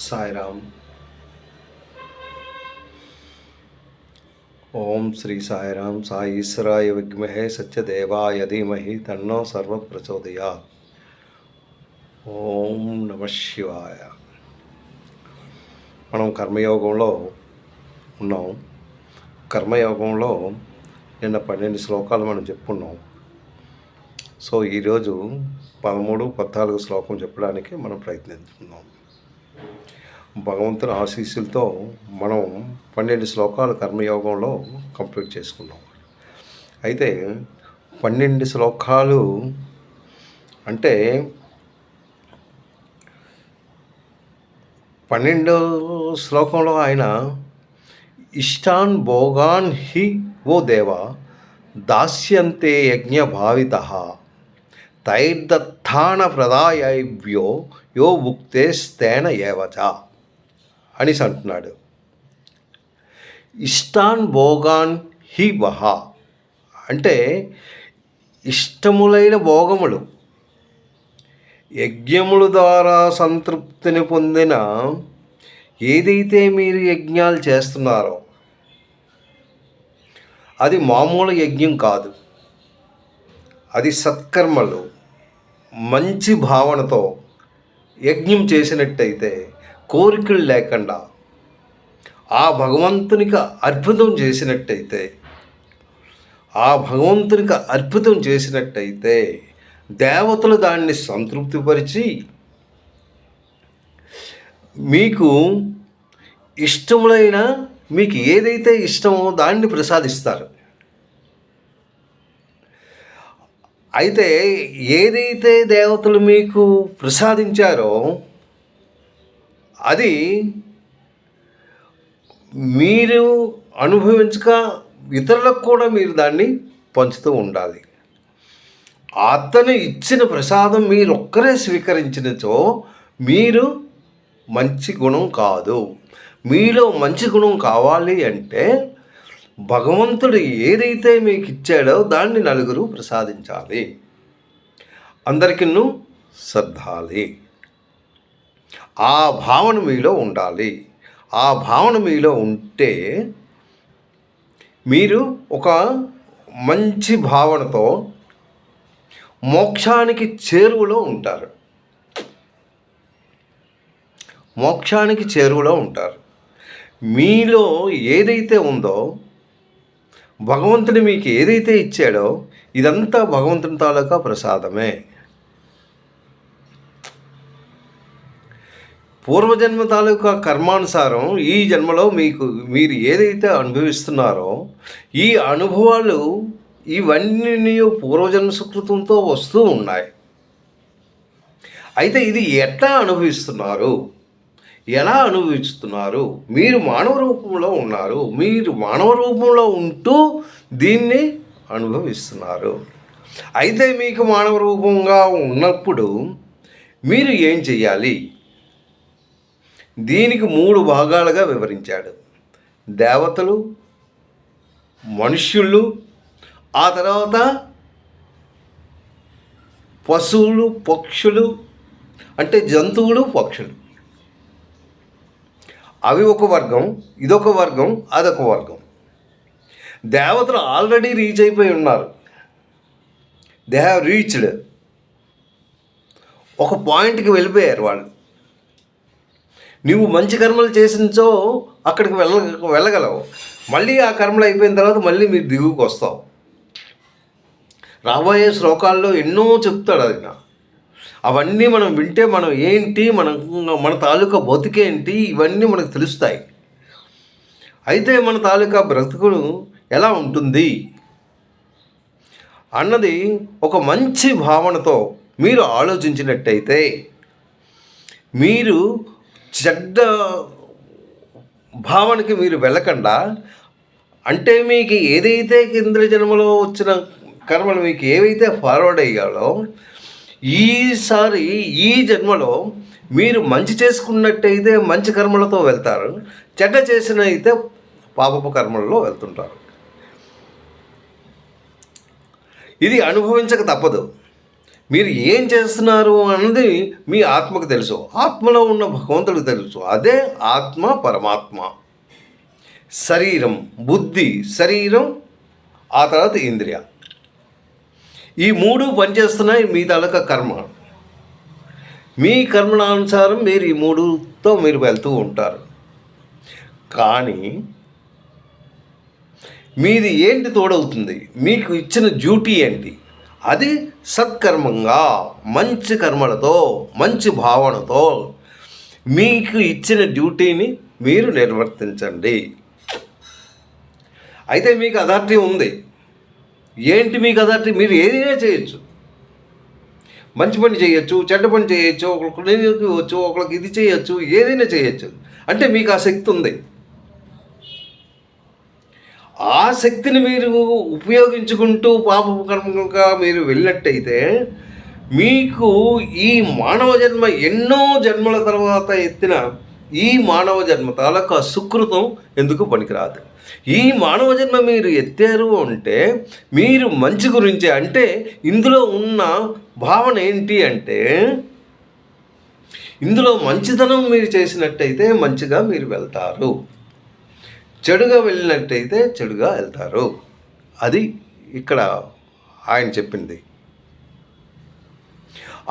సాయిరామ్. ఓం శ్రీ సాయిరామ్. సాయి ఈశ్వరాయ విద్మహే సత్యదేవాయ ధీమహి తన్నో సర్వ ప్రచోదయాత్. ఓం నమ శివాయ. మనం కర్మయోగంలో ఉన్నాం. కర్మయోగంలో నిన్న 12 శ్లోకాలు మనం చెప్పుకున్నాం. సో ఈరోజు 13, 14 శ్లోకం చెప్పడానికి మనం ప్రయత్నిస్తున్నాం. భగవంతుని ఆశీస్సులతో మనం 12 శ్లోకాలు కర్మయోగంలో కంప్లీట్ చేసుకున్నాం. అయితే 12 శ్లోకాలు అంటే 12 శ్లోకంలో ఆయన ఇష్టాన్ భోగాన్ హి ఓ దేవా దాస్యంతే యజ్ఞ భావిత తైర్దత్తాన ప్రదాయవ్యో యో భుక్తేస్తేన ఏవచ అని అంటున్నాడు. ఇష్టాన్ భోగాన్ హి వహ అంటే ఇష్టములైన భోగములు, యజ్ఞముల ద్వారా సంతృప్తిని పొందిన ఏదైతే మీరు యజ్ఞాలు చేస్తున్నారో అది మామూలు యజ్ఞం కాదు. అది సత్కర్మలు, మంచి భావనతో యజ్ఞం చేసినట్టయితే, కోరికలు లేకుండా ఆ భగవంతునికి అర్పితం చేసినట్టయితే దేవతలు దాన్ని సంతృప్తిపరిచి మీకు ఇష్టములైన, మీకు ఏదైతే ఇష్టమో దాన్ని ప్రసాదిస్తారు. అయితే ఏదైతే దేవతలు మీకు ప్రసాదించారో అది మీరు అనుభవించక ఇతరులకు కూడా మీరు దాన్ని పంచుతూ ఉండాలి. అతను ఇచ్చిన ప్రసాదం మీరు ఒక్కరే స్వీకరించినచో మీరు మంచి గుణం కాదు. మీలో మంచి గుణం కావాలి అంటే భగవంతుడు ఏదైతే మీకు ఇచ్చాడో దాన్ని నలుగురు ప్రసాదించాలి, అందరికీ సర్దాలి. ఆ భావన మీలో ఉండాలి. ఆ భావన మీలో ఉంటే మీరు ఒక మంచి భావనతో మోక్షానికి చేరువలో ఉంటారు. మీలో ఏదైతే ఉందో, భగవంతుడు మీకు ఏదైతే ఇచ్చాడో ఇదంతా భగవంతుని తాలూకా ప్రసాదమే. పూర్వజన్మ తాలూకా కర్మానుసారం ఈ జన్మలో మీరు ఏదైతే అనుభవిస్తున్నారో ఈ అనుభవాలు ఇవన్నీ పూర్వజన్మ సుకృతంతో వస్తూ ఉన్నాయి. అయితే ఇది ఎలా అనుభవిస్తున్నారు? మీరు మానవ రూపంలో ఉన్నారు. మీరు మానవ రూపంలో ఉంటూ దీన్ని అనుభవిస్తున్నారు. అయితే మీకు మానవ రూపంగా ఉన్నప్పుడు మీరు ఏం చెయ్యాలి? దీనికి 3 భాగాలుగా వివరించాడు. దేవతలు, మనుష్యులు, ఆ తర్వాత పశువులు, పక్షులు, అంటే జంతువులు, పక్షులు. అవి ఒక వర్గం, ఇదొక వర్గం, అదొక వర్గం. దేవతలు ఆల్రెడీ రీచ్ అయిపోయి ఉన్నారు. They have reached. ఒక పాయింట్కి వెళ్ళిపోయారు వాళ్ళు. నువ్వు మంచి కర్మలు చేసించో అక్కడికి వెళ్ళగలవు. మళ్ళీ ఆ కర్మలు అయిపోయిన తర్వాత మళ్ళీ మీరు దిగువకు వస్తావు. రాబోయే శ్లోకాల్లో ఎన్నో చెప్తాడు ఆయన. అవన్నీ మనం వింటే మనం ఏంటి, మన తాలూకా బతుకేంటి, ఇవన్నీ మనకు తెలుస్తాయి. అయితే మన తాలూకా బ్రతుకులు ఎలా ఉంటుంది అన్నది ఒక మంచి భావనతో మీరు ఆలోచించినట్టయితే, మీరు చెడ్డ భావనకి మీరు వెళ్ళకుండా, అంటే మీకు ఏదైతే కింద జన్మలో వచ్చిన కర్మలు మీకు ఏవైతే ఫార్వర్డ్ అయ్యాలో ఈసారి ఈ జన్మలో మీరు మంచి చేసుకున్నట్టయితే మంచి కర్మలతో వెళ్తారు, చెడ్డ చేసిన అయితే పాపపు కర్మలలో వెళ్తుంటారు. ఇది అనుభవించక తప్పదు. మీరు ఏం చేస్తున్నారు అన్నది మీ ఆత్మకు తెలుసు, ఆత్మలో ఉన్న భగవంతుడికి తెలుసు. అదే ఆత్మ, పరమాత్మ. శరీరం, బుద్ధి, శరీరం, ఆ తర్వాత ఇంద్రియ, ఈ మూడు పనిచేస్తున్నాయి మీ తాలూకా కర్మ. మీ కర్మణానుసారం మీరు ఈ మూడుతో మీరు వెళ్తూ ఉంటారు. కానీ మీది ఏంటి తోడవుతుంది? మీకు ఇచ్చిన డ్యూటీ ఏంటి? అది సత్కర్మంగా, మంచి కర్మలతో, మంచి భావనతో మీకు ఇచ్చిన డ్యూటీని మీరు నిర్వర్తించండి. అయితే మీకు అథారిటీ ఉంది. ఏంటి మీకు అథారిటీ? మీరు ఏదైనా చేయొచ్చు. మంచి పని చేయొచ్చు, చెడ్డ పని చేయొచ్చు, ఒకరికి నేర్చుకోవచ్చు, ఒకరికి ఇది చేయొచ్చు, ఏదైనా చేయొచ్చు. అంటే మీకు ఆ శక్తి ఉంది. ఆ శక్తిని మీరు ఉపయోగించుకుంటూ పాపకర్మగా మీరు వెళ్ళినట్టయితే మీకు ఈ మానవ జన్మ, ఎన్నో జన్మల తర్వాత ఎత్తిన ఈ మానవ జన్మ తాలూకా సుకృతం ఎందుకు పనికిరాదు. ఈ మానవ జన్మ మీరు ఎత్తారు అంటే మీరు మంచి గురించి, అంటే ఇందులో ఉన్న భావన ఏంటి అంటే, ఇందులో మంచితనం మీరు చేసినట్టయితే మంచిగా మీరు వెళ్తారు, చెడుగా వెళ్ళినట్టయితే చెడుగా వెళ్తారు. అది ఇక్కడ ఆయన చెప్పింది.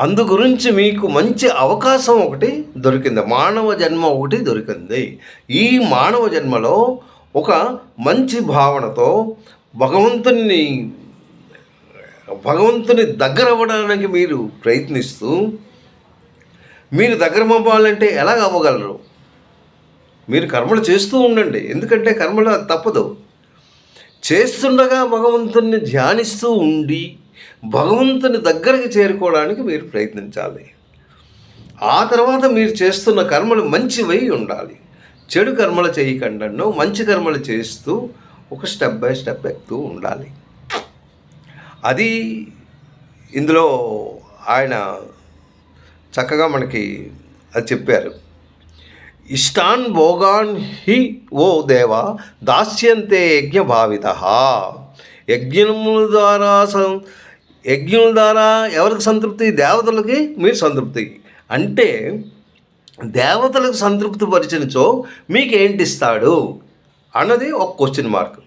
అందు గురించి మీకు మంచి అవకాశం ఒకటి దొరికింది, మానవ జన్మ ఒకటి దొరికింది. ఈ మానవ జన్మలో ఒక మంచి భావనతో భగవంతుని దగ్గర అవ్వడానికి మీరు ప్రయత్నిస్తూ, మీరు దగ్గర అవ్వాలంటే ఎలాగ అవ్వగలరు? మీరు కర్మలు చేస్తూ ఉండండి, ఎందుకంటే కర్మలు తప్పదు. చేస్తుండగా భగవంతుని ధ్యానిస్తూ ఉండి భగవంతుని దగ్గరికి చేరుకోవడానికి మీరు ప్రయత్నించాలి. ఆ తర్వాత మీరు చేస్తున్న కర్మలు మంచివై ఉండాలి. చెడు కర్మలు చేయకుండా మంచి కర్మలు చేస్తూ ఒక స్టెప్ బై స్టెప్ ఎక్కుతూ ఉండాలి. అది ఇందులో ఆయన చక్కగా మనకి అది చెప్పారు. ఇష్టాన్ భోగాన్ హి ఓ దేవ దాస్యంతే యజ్ఞభావిత. యజ్ఞముల ద్వారా ఎవరికి సంతృప్తి? దేవతలకి మీరు సంతృప్తి. అంటే దేవతలకు సంతృప్తి పరిచినచో మీకేంటి ఇస్తాడు అన్నది ఒక క్వశ్చన్ మార్క్.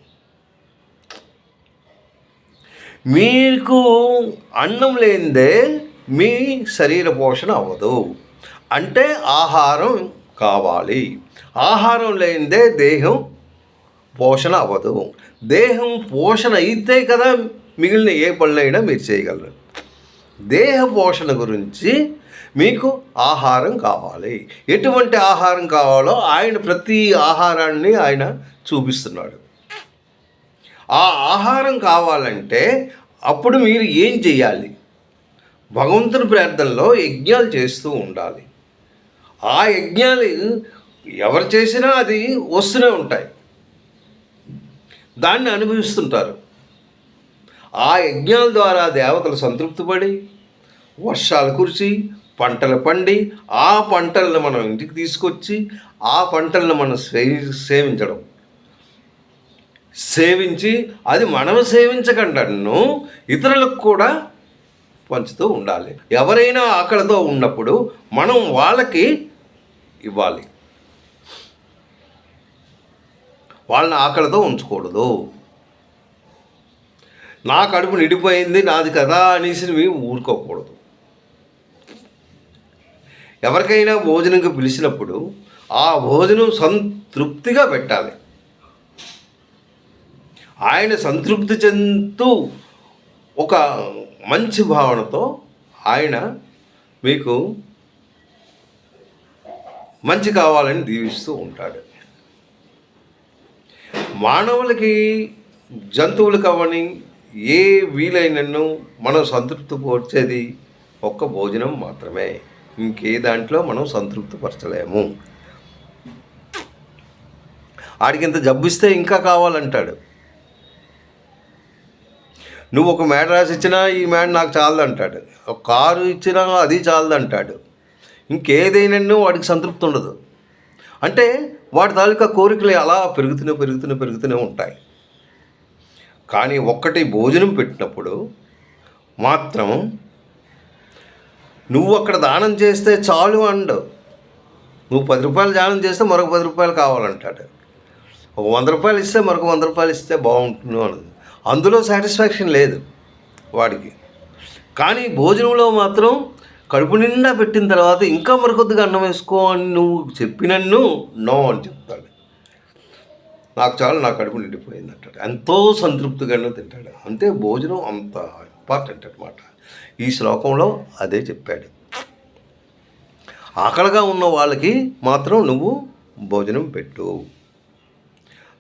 మీకు అన్నం లేనిదే మీ శరీర పోషణ అవ్వదు. అంటే ఆహారం కావాలి. ఆహారం లేనిదే దేహం పోషణ అవ్వదు. దేహం పోషణ అయితే కదా మిగిలిన ఏ పనులైనా మీరు చేయగలరు. దేహ పోషణ గురించి మీకు ఆహారం కావాలి. ఎటువంటి ఆహారం కావాలో ఆయన ప్రతి ఆహారాన్ని ఆయన చూపిస్తున్నాడు. ఆ ఆహారం కావాలంటే అప్పుడు మీరు ఏం చేయాలి? భగవంతుని ప్రార్థనలో యజ్ఞాలు చేస్తూ ఉండాలి. ఆ యజ్ఞాలు ఎవరు చేసినా అది వస్తూనే ఉంటాయి, దాన్ని అనుభవిస్తుంటారు. ఆ యజ్ఞాల ద్వారా దేవతలు సంతృప్తిపడి వర్షాలు కురిసి పంటలు పండి ఆ పంటలను మనం ఇంటికి తీసుకొచ్చి ఆ పంటలను మనం సేవించి అది మనం సేవించకుండాను ఇతరులకు కూడా పంచుతూ ఉండాలి. ఎవరైనా ఆకలితో ఉన్నప్పుడు మనం వాళ్ళకి ఇవ్వాలి, వాళ్ళని ఆకలితో ఉంచకూడదు. నా కడుపు నిండిపోయింది నాది కదా అనేసి మేము ఊరుకోకూడదు. ఎవరికైనా భోజనంకి పిలిచినప్పుడు ఆ భోజనం సంతృప్తిగా పెట్టాలి. ఆయన సంతృప్తి చెందుతూ ఒక మంచి భావనతో ఆయన మీకు మంచి కావాలని దీవిస్తూ ఉంటాడు. మానవులకి, జంతువులకు అవని ఏ వీలైనను మనం సంతృప్తి పరచేది ఒక్క భోజనం మాత్రమే. ఇంకే దాంట్లో మనం సంతృప్తి పరచలేము. ఆడికింత జబ్బిస్తే ఇంకా కావాలంటాడు. నువ్వు ఒక మేడ రాసి ఇచ్చినా ఈ మేడ నాకు చాలదంటాడు. ఒక కారు ఇచ్చినా అది చాలదంటాడు. ఇంకేదైనా వాడికి సంతృప్తి ఉండదు. అంటే వాడి తాలూకా కోరికలు అలా పెరుగుతూనే ఉంటాయి. కానీ ఒక్కటి భోజనం పెట్టినప్పుడు మాత్రం నువ్వు అక్కడ దానం చేస్తే చాలు అండు. నువ్వు 10 రూపాయలు దానం చేస్తే మరొక 10 రూపాయలు కావాలంటాడు. ఒక 100 రూపాయలు ఇస్తే మరొక 100 రూపాయలు ఇస్తే బాగుంటుంది అన్నది. అందులో సాటిస్ఫాక్షన్ లేదు వాడికి. కానీ భోజనంలో మాత్రం కడుపు నిండా పెట్టిన తర్వాత ఇంకా మరికొద్దిగా అన్నం వేసుకో అని నువ్వు చెప్పినన్ను నో అని చెప్తాడు. నాకు చాలు, నా కడుపు నిండిపోయింది అంటాడు. ఎంతో సంతృప్తిగానే తింటాడు. అంతే, భోజనం అంత ఇంపార్టెంట్ అనమాట. ఈ శ్లోకంలో అదే చెప్పాడు. ఆకలిగా ఉన్న వాళ్ళకి మాత్రం నువ్వు భోజనం పెట్టు.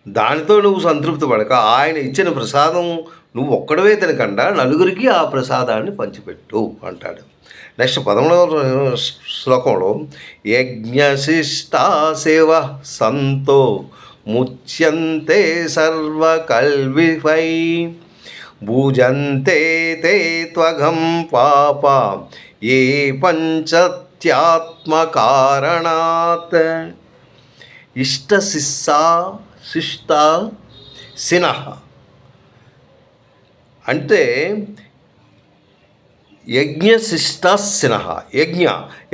దానితో నువ్వు సంతృప్తి పడక ఆయన ఇచ్చిన ప్రసాదం నువ్వు ఒక్కడవే తినకుండా నలుగురికి ఆ ప్రసాదాన్ని పంచిపెట్టు అంటాడు. నెక్స్ట్ 11వ శ్లోకంలో యజ్ఞశిష్టా సేవ సంతో ముచ్యంతే సర్వకల్విపై భుజంతే తే త్వగం పాప ఏ పంచత్యాత్మకారణాత్ శిష్ట సినః అంటే యజ్ఞశిష్టాసినః.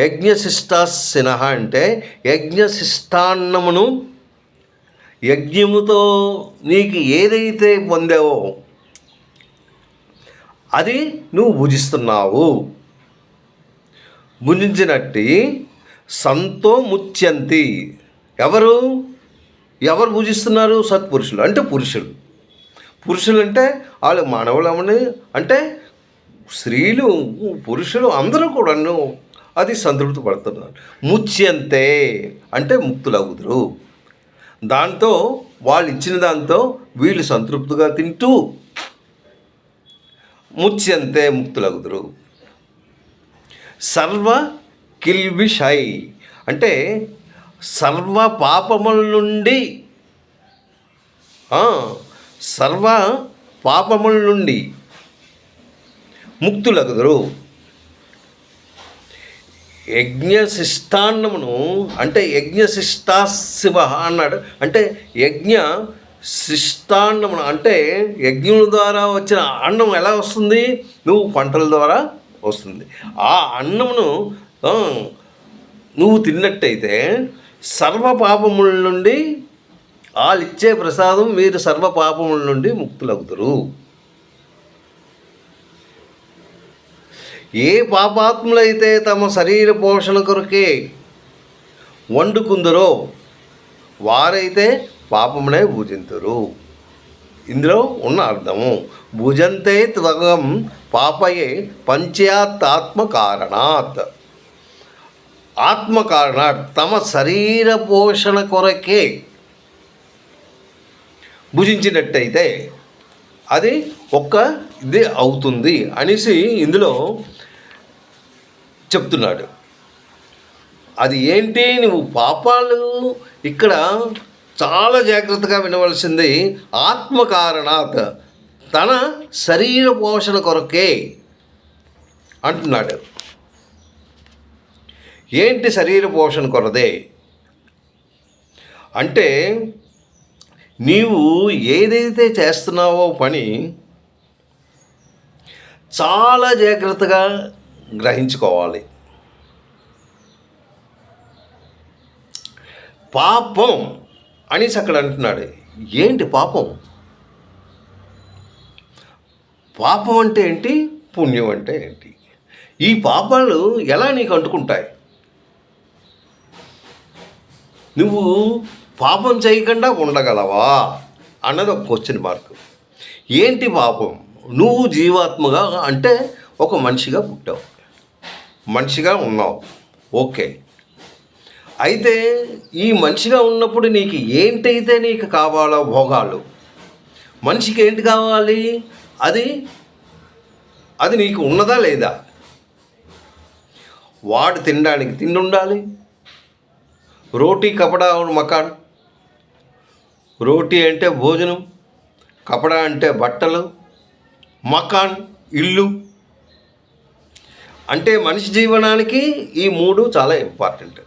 యజ్ఞశిష్టాసినః అంటే యజ్ఞశిష్టాన్నమును యజ్ఞముతో నీకు ఏదైతే పొందావో అది నువ్వు భుజిస్తున్నావు. భుజించినట్టి సంతో ముచ్యంతి. ఎవరు భుజిస్తున్నారు? సత్పురుషులు అంటే పురుషులు అంటే వాళ్ళు మానవులమని అంటే స్త్రీలు పురుషులు అందరూ కూడా అది సంతృప్తి పడుతున్నారు. ముచ్యంతే అంటే ముక్తులవుదురు. దాంతో వాళ్ళు ఇచ్చిన దాంతో వీళ్ళు సంతృప్తిగా తింటూ ముచ్యంతే ముక్తులగుదురు. సర్వ కిల్బిషై అంటే సర్వ పాపముల నుండి ముక్తులగుదురు. యజ్ఞశిష్టాన్నమును అంటే యజ్ఞశిష్టా శివ అన్నాడు. అంటే యజ్ఞ శిష్టాన్నమును అంటే యజ్ఞముల ద్వారా వచ్చిన అన్నం ఎలా వస్తుంది? నువ్వు పంటల ద్వారా వస్తుంది. ఆ అన్నమును నువ్వు తిన్నట్టయితే సర్వ పాపముల నుండి వాళ్ళు ఇచ్చే ప్రసాదం మీరు సర్వ పాపముల నుండి ముక్తులవుతారు. ఏ పాపాత్ములైతే తమ శరీర పోషణ కొరకే వండుకుందరో వారైతే పాపమునే భుజింతురు. ఇందులో ఉన్న అర్థము భుజంతే త్వగం పాపయే పంచాత్మాత్మకారణాత్. ఆత్మకారణాత్ తమ శరీర పోషణ కొరకే భుజించినట్టయితే అది ఇది అవుతుంది అనేసి ఇందులో చెప్తున్నాడు. అది ఏంటి? నువ్వు పాపాలు ఇక్కడ చాలా జాగ్రత్తగా వినవలసింది. ఆత్మకారణాత్ తన శరీర పోషణ కొరకే అంటున్నాడు. ఏంటి శరీర పోషణ కొరదే అంటే నీవు ఏదైతే చేస్తున్నావో పని చాలా జాగ్రత్తగా గ్రహించుకోవాలి. పాపం అనేసి అక్కడ అంటున్నాడు. ఏంటి పాపం? పాపం అంటే ఏంటి? పుణ్యం అంటే ఏంటి? ఈ పాపాలు ఎలా నీకు అంటుకుంటాయి? నువ్వు పాపం చేయకుండా ఉండగలవా అన్నది ఒక క్వశ్చన్ మార్క్. ఏంటి పాపం? నువ్వు జీవాత్మగా అంటే ఒక మనిషిగా పుట్టావు, మనిషిగా ఉన్నావు, ఓకే. అయితే ఈ మనిషిగా ఉన్నప్పుడు నీకు ఏంటైతే నీకు కావాలో భోగాలు, మనిషికి ఏంటి కావాలి? అది నీకు ఉన్నదా లేదా? వాడు తినడానికి తిండి ఉండాలి. రోటీ కపడా మకాన్. రోటీ అంటే భోజనం, కపడా అంటే బట్టలు, మకాన్ ఇల్లు. అంటే మనిషి జీవనానికి ఈ మూడు చాలా ఇంపార్టెంట్.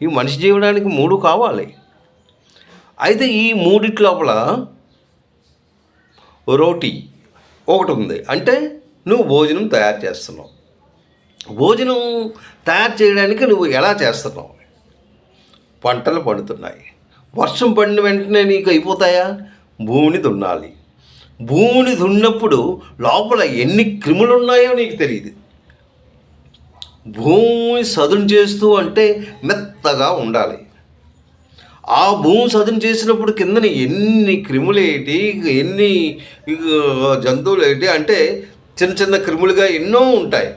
ఈ మనిషి జీవనానికి మూడు కావాలి. అయితే ఈ మూడిటి లోపల రోటీ ఒకటి ఉంది. అంటే నువ్వు భోజనం తయారు చేస్తున్నావు, భోజనం తయారు చేయడానికి నువ్వు ఎలా చేస్తున్నావు? పంటలు పండుతున్నాయి, వర్షం పడిన వెంటనే నీకు అయిపోతాయా? భూమిని దున్నాలి. భూమిని దున్నప్పుడు లోపల ఎన్ని క్రిములు ఉన్నాయో నీకు తెలియదు. భూమి సదును చేస్తూ అంటే మెత్తగా ఉండాలి. ఆ భూమి సదును చేసినప్పుడు కిందని ఎన్ని క్రిములేటి, ఎన్ని జంతువులు ఏంటి అంటే చిన్న చిన్న క్రిములుగా ఎన్నో ఉంటాయి.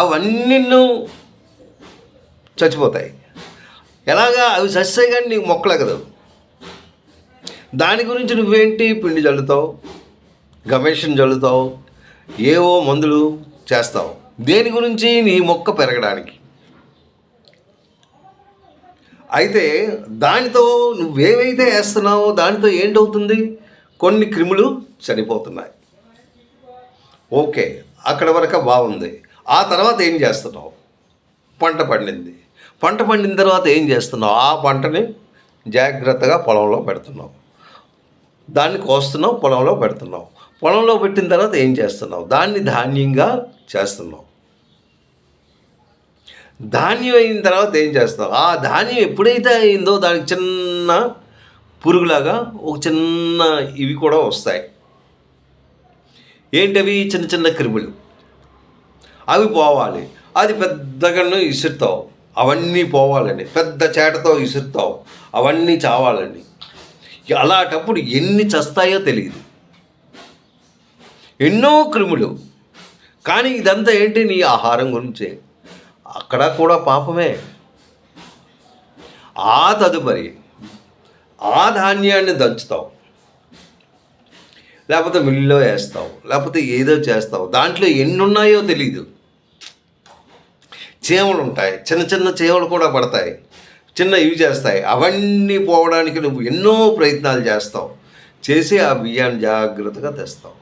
అవన్నీ చచ్చిపోతాయి. ఎలాగా? అవి చస్తాయి కానీ నీకు మొక్కలెగదవు. దాని గురించి నువ్వేంటి పిండి చల్లుతావు, గమేషన్ చల్లుతావు, ఏవో మందులు చేస్తావు. దేని గురించి? నీ మొక్క పెరగడానికి. అయితే దానితో నువ్వేవైతే వేస్తున్నావో దానితో ఏంటవుతుంది? కొన్ని క్రిములు చనిపోతున్నాయి. ఓకే, అక్కడ వరకు బాగుంది. ఆ తర్వాత ఏం చేస్తున్నావు? పంట పండింది. పంట పండిన తర్వాత ఏం చేస్తున్నావు? ఆ పంటని జాగ్రత్తగా పొలంలో పెడుతున్నావు. దాన్ని కోస్తున్నావు, పొలంలో పెడుతున్నావు. పొలంలో పెట్టిన తర్వాత ఏం చేస్తున్నావు? దాన్ని ధాన్యంగా చేస్తున్నావు. ధాన్యం అయిన తర్వాత ఏం చేస్తావు? ఆ ధాన్యం ఎప్పుడైతే అయిందో దానికి చిన్న పురుగులాగా ఒక చిన్న ఇవి కూడా వస్తాయి. ఏంటవి? చిన్న చిన్న క్రిములు. అవి పోవాలి. అది పెద్దగా ఇసురుతావు, అవన్నీ పోవాలని. పెద్ద చేటతో ఇసురుతావు, అవన్నీ చావాలని. అలాంటప్పుడు ఎన్ని చస్తాయో తెలియదు, ఎన్నో క్రిములు. కానీ ఇదంతా ఏంటి? నీ ఆహారం గురించే. అక్కడ కూడా పాపమే. ఆ తదుపరి ఆ ధాన్యాన్ని దంచుతావు, లేకపోతే మిల్లులో వేస్తావు, లేకపోతే ఏదో చేస్తావు. దాంట్లో ఎన్ని ఉన్నాయో తెలీదు. చీమలు ఉంటాయి, చిన్న చిన్న చీమలు కూడా పడతాయి, చిన్న ఇవి చేస్తాయి. అవన్నీ పోవడానికి నువ్వు ఎన్నో ప్రయత్నాలు చేస్తావు. చేసి ఆ బియ్యాన్ని జాగ్రత్తగా తెస్తావు.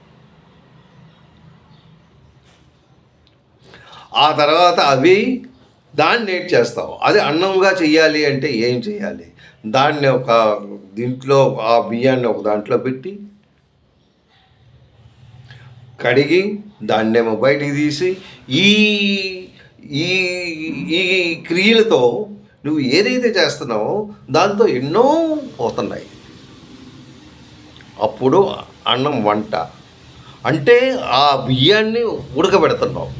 ఆ తర్వాత అవి దాన్ని ఏం చేస్తావు? అది అన్నంగా చెయ్యాలి అంటే ఏం చేయాలి? దాన్ని ఒక దీంట్లో, ఆ బియ్యాన్ని ఒక దాంట్లో పెట్టి కడిగి దాన్నేమో బయటికి తీసి ఈ ఈ ఈ క్రియలతో నువ్వు ఏదైతే చేస్తున్నావో దాంతో ఎన్నో పోతున్నాయి. అప్పుడు అన్నం వంట అంటే ఆ బియ్యాన్ని ఉడకబెడుతున్నావు.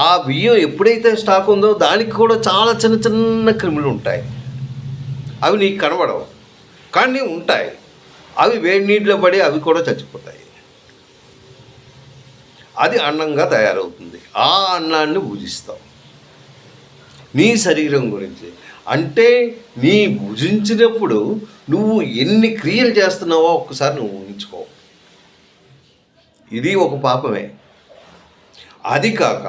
ఆ బియ్యం ఎప్పుడైతే స్టాక్ ఉందో దానికి కూడా చాలా చిన్న చిన్న క్రిములు ఉంటాయి. అవి నీకు కనబడవు కానీ ఉంటాయి. అవి వేడి నీటిలో పడి అవి కూడా చచ్చిపోతాయి. అది అన్నంగా తయారవుతుంది. ఆ అన్నాన్ని భుజిస్తావు. నీ శరీరం గురించి అంటే నీ భుజించినప్పుడు నువ్వు ఎన్ని క్రియలు చేస్తున్నావో ఒక్కసారి నువ్వు ఊహించుకో. ఇది ఒక పాపమే. అది కాక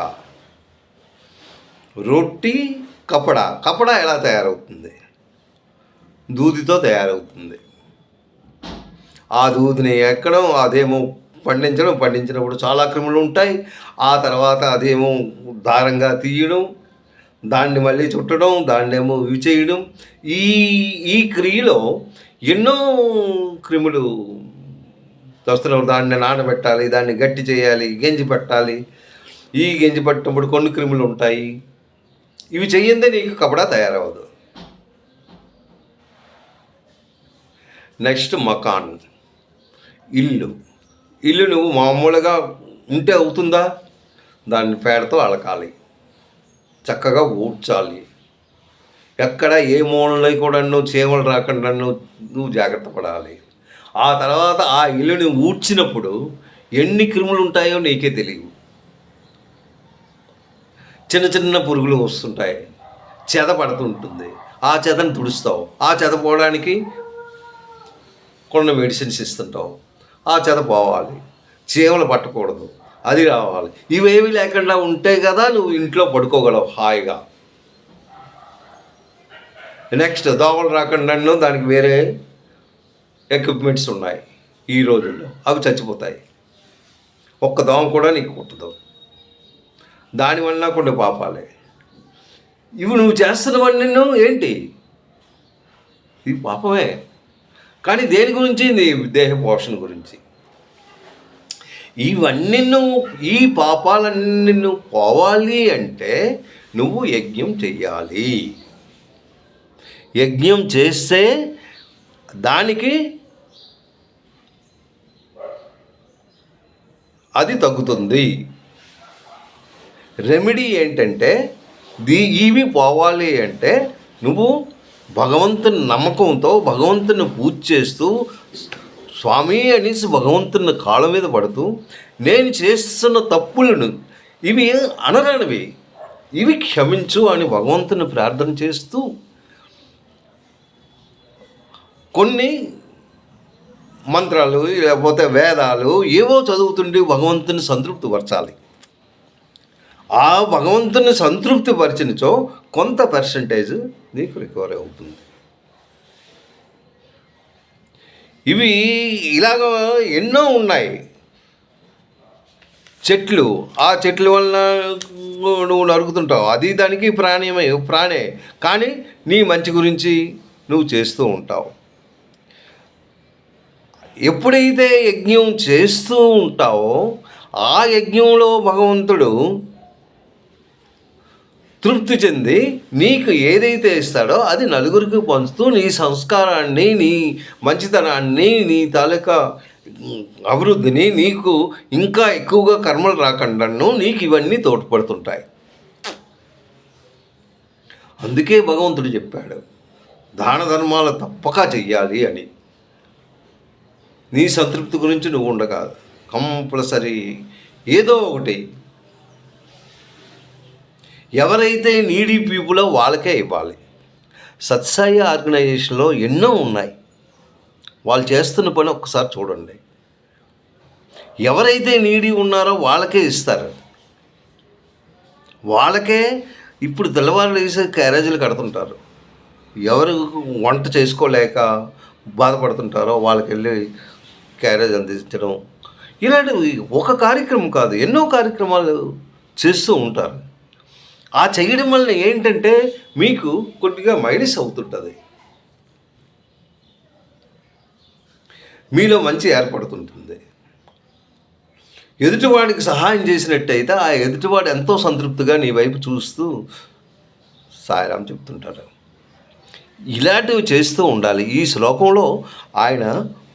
రొట్టి కపడా ఎలా తయారవుతుంది? దూదితో తయారవుతుంది. ఆ దూదిని ఎక్కడం, అదేమో పండించినప్పుడు చాలా క్రిములు ఉంటాయి. ఆ తర్వాత అదేమో దారంగా తీయడం, దాన్ని మళ్ళీ చుట్టడం, దాన్నేమో ఇవి చేయడం. ఈ క్రియలో ఎన్నో క్రిములు వస్తున్నప్పుడు దాన్ని నానబెట్టాలి, దాన్ని గట్టి చేయాలి, గెంజి పెట్టాలి. ఈ గెంజి పట్టినప్పుడు కొన్ని క్రిములు ఉంటాయి. ఇవి చెయ్యందే నీకు కపడా తయారవదు. నెక్స్ట్ మకాన్, ఇల్లు నువ్వు మామూలుగా ఉంటే అవుతుందా? దాన్ని పేడతో అలకాలి, చక్కగా ఊడ్చాలి. ఎక్కడ ఏ మూలలో కూడా చీమలు రాకుండా నువ్వు జాగ్రత్త పడాలి. ఆ తర్వాత ఆ ఇల్లుని ఊడ్చినప్పుడు ఎన్ని క్రిములు ఉంటాయో నీకే తెలియవు. చిన్న చిన్న పురుగులు వస్తుంటాయి, చెద పడుతుంటుంది. ఆ చెదను తుడుస్తావు. ఆ చెద పోవడానికి కొన్ని మెడిసిన్స్ ఇస్తుంటావు. ఆ చెద పోవాలి, చీమలు పట్టకూడదు, అది రావాలి. ఇవేవి లేకుండా ఉంటే కదా నువ్వు ఇంట్లో పడుకోగలవు హాయిగా. నెక్స్ట్ దోమలు రాకుండా దానికి వేరే ఎక్విప్మెంట్స్ ఉన్నాయి ఈ రోజుల్లో, అవి చచ్చిపోతాయి. ఒక్క దోమ కూడా నీకు కుట్టదు. దానివల్ల కొన్ని పాపాలే. ఇవి నువ్వు చేస్తున్నవన్నీ ఏంటి? ఇది పాపమే. కానీ దేని గురించి? నీ దేహ పోషణ గురించి. ఇవన్నీ ఈ పాపాలన్నీ పోవాలి అంటే నువ్వు యజ్ఞం చెయ్యాలి. యజ్ఞం చేస్తే దానికి అది తగ్గుతుంది. రెమెడీ ఏంటంటే ఇవి పోవాలి అంటే నువ్వు భగవంతుని నమ్మకంతో భగవంతుని పూజ చేస్తూ స్వామి అనేసి భగవంతుని కాళ్ళ మీద పడుతూ నేను చేస్తున్న తప్పులను ఇవి అనరానివి, ఇవి క్షమించు అని భగవంతుని ప్రార్థన చేస్తూ కొన్ని మంత్రాలు లేకపోతే వేదాలు ఏవో చదువుతుండి భగవంతుని సంతృప్తిపరచాలి. ఆ భగవంతుని సంతృప్తిపరిచినచో కొంత పర్సంటేజ్ నీకు రికవరీ అవుతుంది. ఇవి ఇలాగ ఎన్నో ఉన్నాయి చెట్లు. ఆ చెట్ల వలన నువ్వు నరుకుతుంటావు, అది దానికి ప్రాణే, కానీ నీ మంచి గురించి నువ్వు చేస్తూ ఉంటావు. ఎప్పుడైతే యజ్ఞం చేస్తూ ఉంటావో ఆ యజ్ఞంలో భగవంతుడు తృప్తి చెంది నీకు ఏదైతే ఇస్తాడో అది నలుగురికి పంచుతూ నీ సంస్కారాన్ని, నీ మంచితనాన్ని, నీ తాలూకా అభివృద్ధిని, నీకు ఇంకా ఎక్కువగా కర్మలు రాకుండాను నీకు ఇవన్నీ తోడ్పడుతుంటాయి. అందుకే భగవంతుడు చెప్పాడు దాన ధర్మాలు తప్పక చెయ్యాలి అని. నీ సంతృప్తి గురించి నువ్వు ఉండగా కంపల్సరీ ఏదో ఒకటి ఎవరైతే నీడీ పీపులో వాళ్ళకే ఇవ్వాలి. సత్సాయి ఆర్గనైజేషన్లో ఎన్నో ఉన్నాయి, వాళ్ళు చేస్తున్న పని ఒక్కసారి చూడండి. ఎవరైతే నీడీ ఉన్నారో వాళ్ళకే ఇస్తారు. వాళ్ళకే ఇప్పుడు తెల్లవారులు వేసే క్యారేజీలు కడుతుంటారు. ఎవరు వంట చేసుకోలేక బాధపడుతుంటారో వాళ్ళకి వెళ్ళి క్యారేజ్ అందించడం, ఇలాంటివి ఒక కార్యక్రమం కాదు ఎన్నో కార్యక్రమాలు చేస్తూ ఉంటారు. ఆ చేయడం వల్ల ఏంటంటే మీకు కొద్దిగా మైనస్ అవుతుంటుంది, మీలో మంచి ఏర్పడుతుంటుంది. ఎదుటివాడికి సహాయం చేసినట్టయితే ఆ ఎదుటివాడు ఎంతో సంతృప్తిగా నీ వైపు చూస్తూ సాయిరాం చెప్తుంటారు. ఇలాంటివి చేస్తూ ఉండాలి. ఈ శ్లోకంలో ఆయన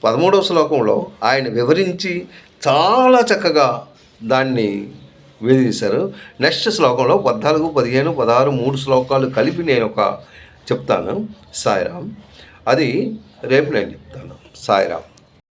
13వ శ్లోకంలో ఆయన వివరించి చాలా చక్కగా దాన్ని వివరించారు. నెక్స్ట్ శ్లోకంలో 14, 15, 16 3 శ్లోకాలు కలిపి నేను చెప్తాను సాయిరాం. అది రేపు నేను చెప్తాను. సాయిరాం.